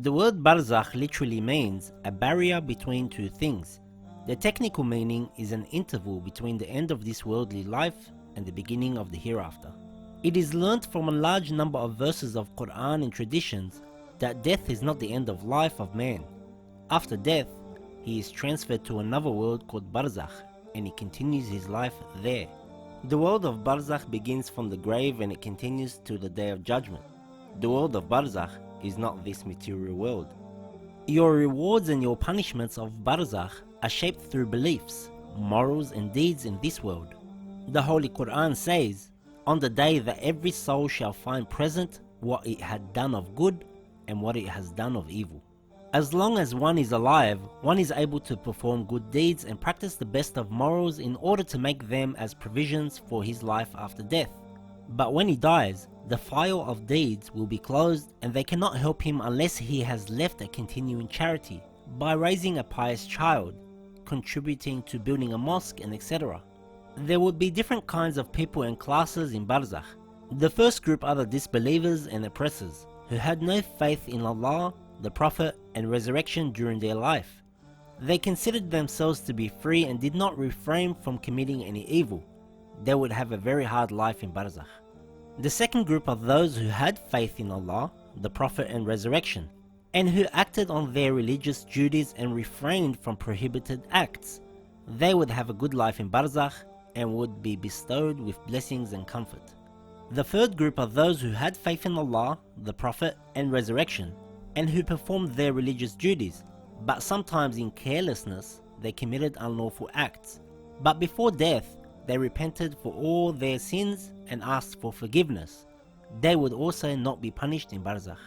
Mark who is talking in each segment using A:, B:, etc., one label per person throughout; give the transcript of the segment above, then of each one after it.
A: The word Barzakh literally means a barrier between two things. The technical meaning is an interval between the end of this worldly life and the beginning of the hereafter. It is learnt from a large number of verses of Qur'an and traditions that death is not the end of life of man. After death, he is transferred to another world called Barzakh, and he continues his life there. The world of Barzakh begins from the grave and it continues to the day of judgment. The world of Barzakh is not this material world. Your rewards and your punishments of Barzakh are shaped through beliefs, morals and deeds in this world. The Holy Qur'an says, "On the day that every soul shall find present what it had done of good and what it has done of evil." As long as one is alive, one is able to perform good deeds and practice the best of morals in order to make them as provisions for his life after death. But when he dies, the file of deeds will be closed and they cannot help him unless he has left a continuing charity by raising a pious child, contributing to building a mosque, and etc. There would be different kinds of people and classes in Barzakh. The first group are the disbelievers and oppressors, who had no faith in Allah, the Prophet and resurrection during their life. They considered themselves to be free and did not refrain from committing any evil. They would have a very hard life in Barzakh. The second group are those who had faith in Allah, the Prophet and resurrection, and who acted on their religious duties and refrained from prohibited acts. They would have a good life in Barzakh and would be bestowed with blessings and comfort. The third group are those who had faith in Allah, the Prophet and resurrection, and who performed their religious duties, but sometimes in carelessness they committed unlawful acts. But before death, they repented for all their sins and asked for forgiveness. They would also not be punished in Barzakh.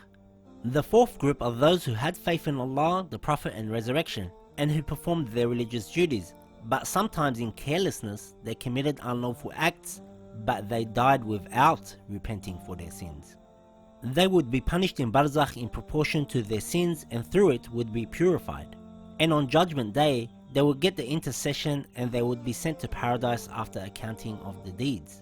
A: The fourth group are those who had faith in Allah, the Prophet and resurrection, and who performed their religious duties, but sometimes in carelessness they committed unlawful acts, but they died without repenting for their sins. They would be punished in Barzakh in proportion to their sins and through it would be purified. And on Judgment Day, they would get the intercession and they would be sent to paradise after accounting of the deeds.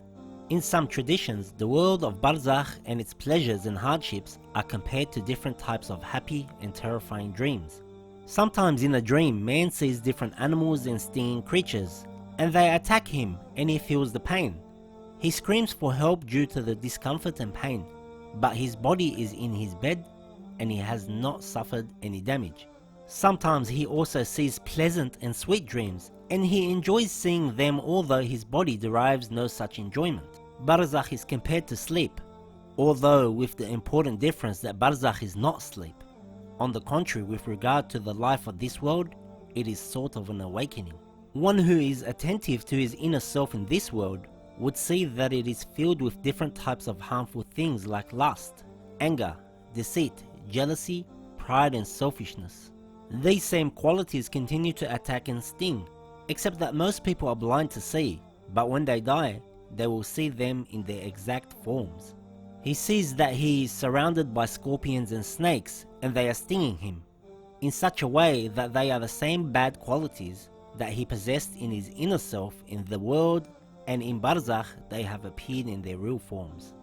A: In some traditions, the world of Barzakh and its pleasures and hardships are compared to different types of happy and terrifying dreams. Sometimes in a dream, man sees different animals and stinging creatures, and they attack him and he feels the pain. He screams for help due to the discomfort and pain, but his body is in his bed and he has not suffered any damage. Sometimes he also sees pleasant and sweet dreams and he enjoys seeing them although his body derives no such enjoyment. Barzakh is compared to sleep, although with the important difference that Barzakh is not sleep. On the contrary, with regard to the life of this world, it is sort of an awakening. One who is attentive to his inner self in this world would see that it is filled with different types of harmful things like lust, anger, deceit, jealousy, pride and selfishness. These same qualities continue to attack and sting, except that most people are blind to see, but when they die, they will see them in their exact forms. He sees that he is surrounded by scorpions and snakes and they are stinging him, in such a way that they are the same bad qualities that he possessed in his inner self in the world, and in Barzakh they have appeared in their real forms.